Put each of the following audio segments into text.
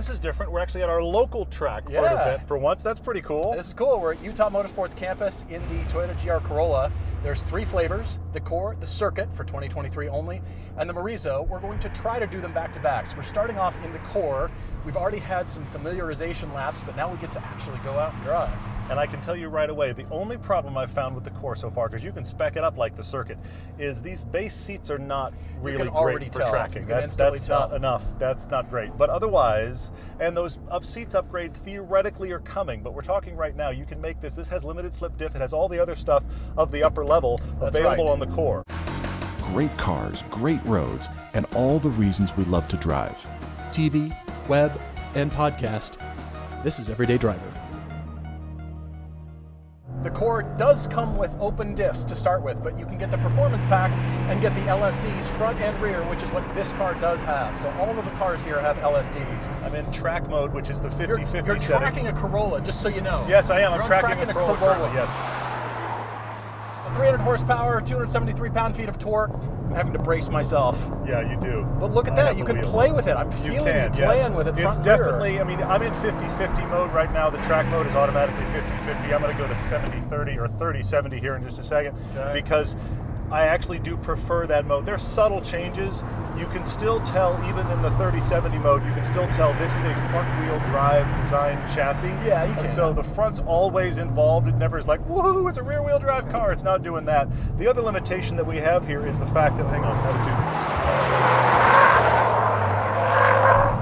this is different. We're actually at our local track for an event for once. That's pretty cool. This is cool. We're at Utah Motorsports Campus in the Toyota GR Corolla. There's 3 flavors, the Core, the Circuit for 2023 only, and the Marizo. We're going to try to do them back-to-back. So we're starting off in the Core. We've already had some familiarization laps, but now we get to actually go out and drive. And I can tell you right away, the only problem I've found with the Core so far, because you can spec it up like the Circuit, is these base seats are not really great for tracking. That's not enough. That's not great. But otherwise, and those seats upgrade theoretically are coming, but we're talking right now, you can make this. This has limited slip diff. It has all the other stuff of the upper level available on the Core. Great cars, great roads, and all the reasons we love to drive. TV, web, and podcast. This is Everyday Driver. The Core does come with open diffs to start with, but you can get the performance pack and get the LSDs front and rear, which is what this car does have. So all of the cars here have LSDs. I'm in track mode, which is the 50-50 setting. You're tracking a Corolla, just so you know. Yes, I am. I'm tracking a Corolla. Yes. 300 horsepower, 273 pound-feet of torque. I'm having to brace myself. Yeah, you do. But look at that. You can play with it. I'm feeling you playing with it front and rear. It's definitely, I mean, I'm in 50-50 mode right now. The track mode is automatically 50-50. I'm going to go to 70-30 or 30-70 here in just a second because I actually do prefer that mode. There's subtle changes. You can still tell, even in the 30-70 mode, you can still tell this is a front-wheel drive design chassis. Yeah, you can. So the front's always involved. It never is like, woohoo, it's a rear-wheel drive car. It's not doing that. The other limitation that we have here is the fact that, hang on, attitudes.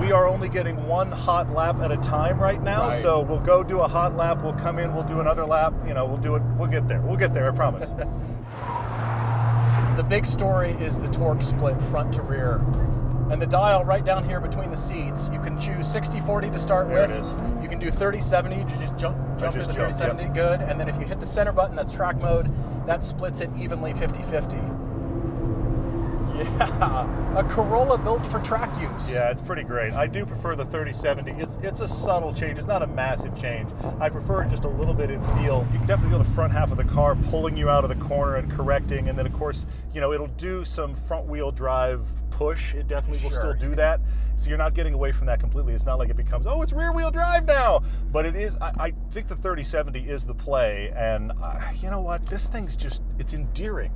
We are only getting one hot lap at a time right now. Right. So we'll go do a hot lap. We'll come in. We'll do another lap. You know, we'll do it. We'll get there. We'll get there. I promise. The big story is the torque split front to rear. And the dial right down here between the seats, you can choose 60-40 to start with. There it is. You can do 30-70, you just jump into 30-70, good. And then if you hit the center button, that's track mode, that splits it evenly 50-50. Yeah, a Corolla built for track use. Yeah, it's pretty great. I do prefer the 30-70. It's a subtle change. It's not a massive change. I prefer it just a little bit in feel. You can definitely feel the front half of the car pulling you out of the corner and correcting. And then, of course, you know, it'll do some front-wheel drive push. It definitely will still do that. So you're not getting away from that completely. It's not like it becomes, oh, it's rear-wheel drive now. But it is, I think the 30-70 is the play. And you know what? This thing's just, it's endearing.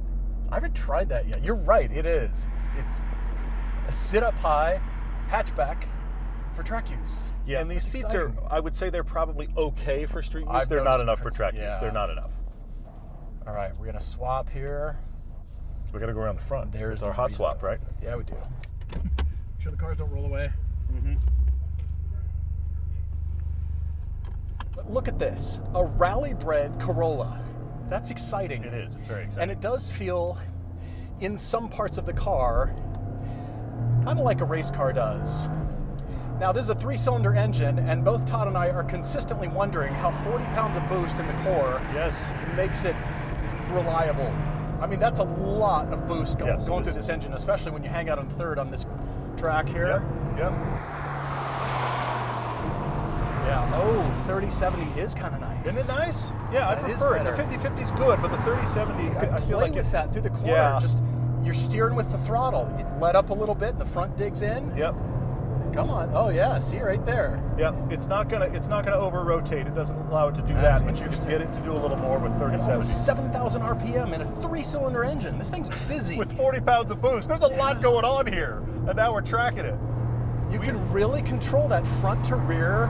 I haven't tried that yet. You're right, it is. It's a sit-up high hatchback for track use. Yeah, and these seats are, I would say they're probably okay for street use. They're not enough for track use. They're not enough. All right, we're going to swap here. We got to go around the front. There's our hot swap, right? Yeah, we do. Make sure the cars don't roll away. Mm-hmm. But look at this, a rally-bred Corolla. That's exciting. It is. It's very exciting. And it does feel, in some parts of the car, kind of like a race car does. Now, this is a 3-cylinder engine, and both Todd and I are consistently wondering how 40 pounds of boost in the core makes it reliable. I mean, that's a lot of boost going through this engine, especially when you hang out on third on this track here. Yep. Yeah, oh, 30-70 is kind of nice. Isn't it nice? Yeah, I prefer it. The 50-50 is good, but the 30-70, I feel like with that through the corner. Yeah. Just, you're steering with the throttle. You let up a little bit and the front digs in. Yep. Come on. Oh yeah, see right there. Yep. It's not gonna over rotate. It doesn't allow it to do that, but you can get it to do a little more with 30-70. Almost 7,000 RPM in a 3-cylinder engine. This thing's busy. With 40 pounds of boost. There's a lot going on here, and now we're tracking it. You can really control that front to rear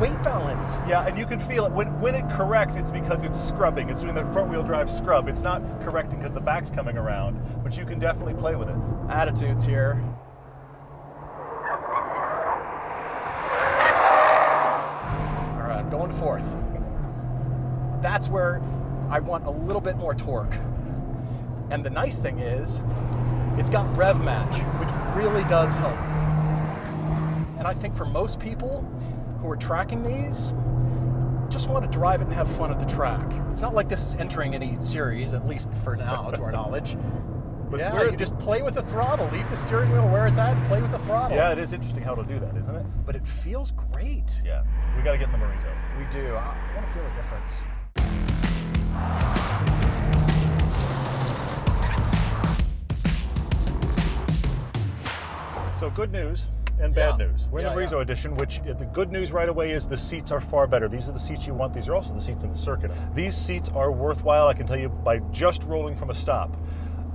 weight balance. Yeah, and you can feel it. When it corrects, it's because it's scrubbing. It's doing that front-wheel drive scrub. It's not correcting because the back's coming around, but you can definitely play with it. Attitudes here. All right, I'm going fourth. That's where I want a little bit more torque. And the nice thing is, it's got rev match, which really does help. And I think for most people who are tracking these, just want to drive it and have fun at the track. It's not like this is entering any series, at least for now, to our knowledge. But yeah, you just play with the throttle. Leave the steering wheel where it's at and play with the throttle. Yeah, it is interesting how to do that, isn't it? But it feels great. Yeah, we got to get in the Marizo. We do. I want to feel the difference. So good news. and bad Yeah. news. We're in Yeah, the Marizo yeah. edition, which the good news right away is the seats are far better. These are the seats you want. These are also the seats in the circuit. These seats are worthwhile, I can tell you, by just rolling from a stop.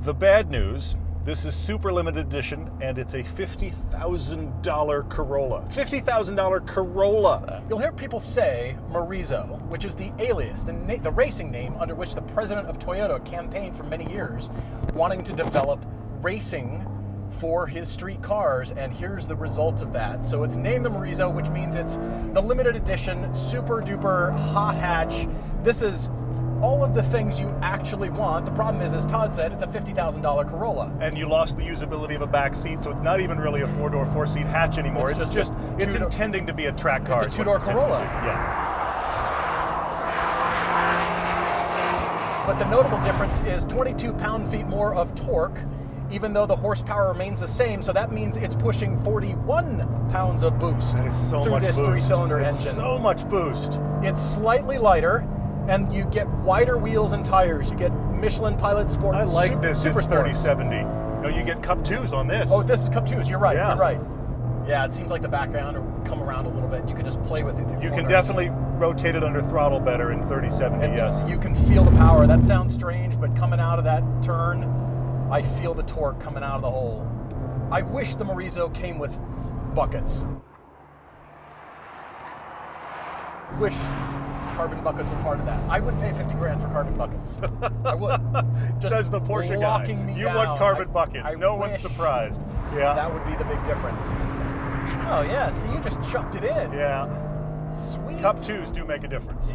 The bad news, this is super limited edition, and it's a $50,000 Corolla. $50,000 Corolla. You'll hear people say Marizo, which is the alias, the racing name under which the president of Toyota campaigned for many years, wanting to develop racing for his street cars, and here's the result of that. So it's named the Marizo, which means it's the limited edition, super duper hot hatch. This is all of the things you actually want. The problem is, as Todd said, it's a $50,000 Corolla. And you lost the usability of a back seat, so it's not even really a four-door, four-seat hatch anymore. It's It's intending to be a track car. It's a two-door Corolla. Yeah. But the notable difference is 22 pound-feet more of torque, even though the horsepower remains the same. So that means it's pushing 41 pounds of boost That is so through much this boost. three-cylinder It's engine. so much boost. It's slightly lighter, and you get wider wheels and tires. You get Michelin Pilot Sport. I like this Super in Sports. 3070. No, you get Cup 2s on this. Oh, this is Cup 2s. You're right. Yeah. You're right. Yeah, it seems like the background will come around a little bit. You can just play with it. through You can corners. definitely rotate it under throttle better in 3070, And yes. you can feel the power. That sounds strange, but coming out of that turn, I feel the torque coming out of the hole. I wish the Marizo came with buckets. Wish carbon buckets were part of that. I would pay 50 grand for carbon buckets. I would. Just Says the Porsche guy. locking me You down. want carbon buckets. I No one's wish surprised. Yeah. That would be the big difference. Oh yeah, see, you just chucked it in. Yeah. Sweet. Cup 2s do make a difference.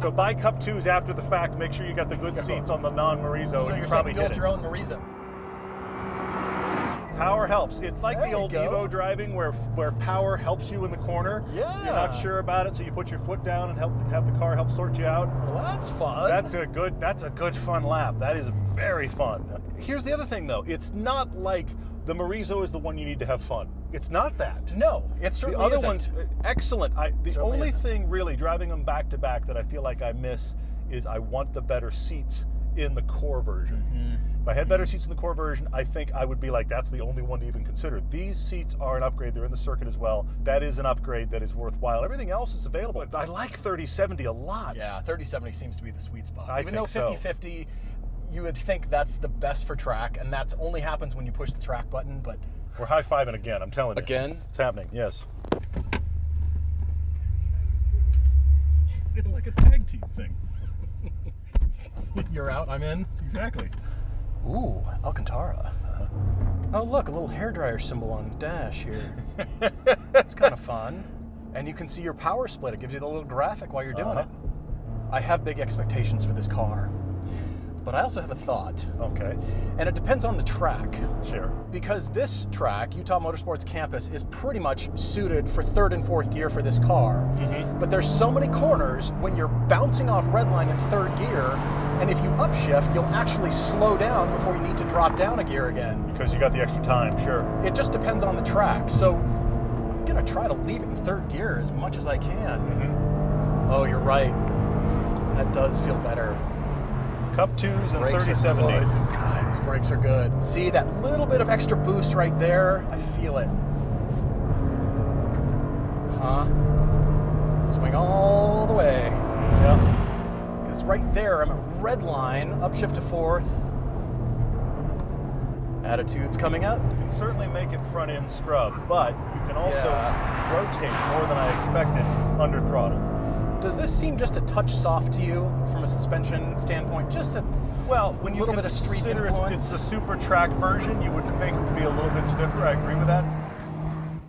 So buy Cup 2s after the fact. Make sure you got the good seats on the non-Marizo, So and you're you saying probably build hit it. your own Marizo. Power helps. It's like There the you old go. Evo driving where power helps you in the corner. Yeah. You're not sure about it, so you put your foot down and have the car help sort you out. Well, that's fun. That's a good fun lap. That is very fun. Here's the other thing though. It's not like the Marizo is the one you need to have fun. It's not that. no, it The certainly other isn't. one's excellent. The Certainly only isn't. thing really driving them back to back that I feel like I miss is I want the better seats in the core version. If I had better seats in the core version, I think I would be like, that's the only one to even consider. These seats are an upgrade. They're in the circuit as well. That is an upgrade that is worthwhile. Everything else is available. I like 3070 a lot. Yeah, 3070 seems to be the sweet spot. I Even though think so. 50/50, you would think that's the best for track, and that's only happens when you push the track button, but We're high-fiving again, I'm telling you. again, It's happening, yes. It's like a tag team thing. you're out, I'm in. Exactly. Ooh, Alcantara. Oh, look, a little hairdryer symbol on the dash here. That's kind of fun. And you can see your power split. It gives you the little graphic while you're doing it. I have big expectations for this car, but I also have a thought. Okay, And it depends on the track. sure. Because this track, Utah Motorsports Campus, is pretty much suited for third and fourth gear for this car. But there's so many corners when you're bouncing off redline in third gear, and if you upshift, you'll actually slow down before you need to drop down a gear again. Because you got the extra time, sure. It just depends on the track. So I'm gonna try to leave it in third gear as much as I can. Oh, you're right. That does feel better. Cup 2s and Brakes are 3070. good. God, these brakes are good. See that little bit of extra boost right there? I feel it. Swing all the way. Yeah. Because right there, I'm at red line, upshift to fourth. Attitude's coming up. You can certainly make it front end scrub, but you can also rotate more than I expected under throttle. Does this seem just a touch soft to you from a suspension standpoint? Just a Well, when you little bit of street consider influence? it's the super track version, you would think it would be a little bit stiffer. I agree with that.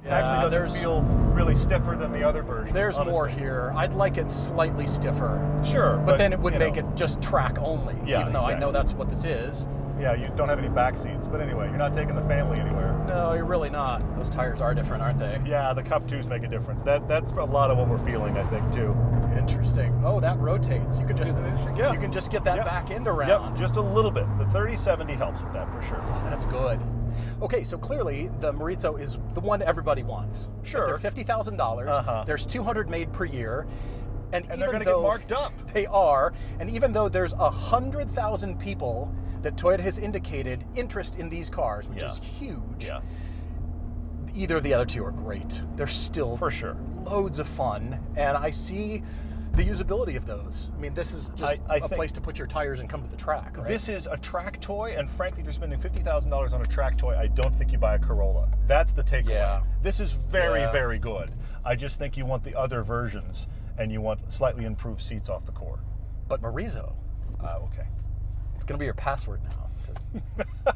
It actually doesn't feel really stiffer than the other version. There's honestly. more here. I'd like it slightly stiffer. Sure, But then it would you make know, it just track only, Yeah, even though I know exactly. that's what this is. Yeah, you don't have any back seats, but anyway, you're not taking the family anywhere. No, you're really not. Those tires are different, aren't they? Yeah, the Cup 2s make a difference. That's a lot of what we're feeling, I think, too. Interesting. Oh, that rotates. You can just Isn't it interesting? Yeah. you can just get that Yeah. back end around. Yep, just a little bit. The 3070 helps with that for sure. Oh, that's good. Okay, so clearly the Marizo is the one everybody wants. But Sure. they're $50,000. There's 200 made per year. And they're even gonna get though marked up. They are. And even though there's 100,000 people that Toyota has indicated interest in these cars, which Yeah. is huge, Yeah. either of the other two are great. They're still For sure. loads of fun, and I see the usability of those. I mean, this is just I a think place to put your tires and come to the track, right? This is a track toy, and frankly, if you're spending $50,000 on a track toy, I don't think you buy a Corolla. That's the takeaway. Yeah. This is very, Yeah. very good. I just think you want the other versions, and you want slightly improved seats off the core. But Marizo, Okay. it's going to be your password now.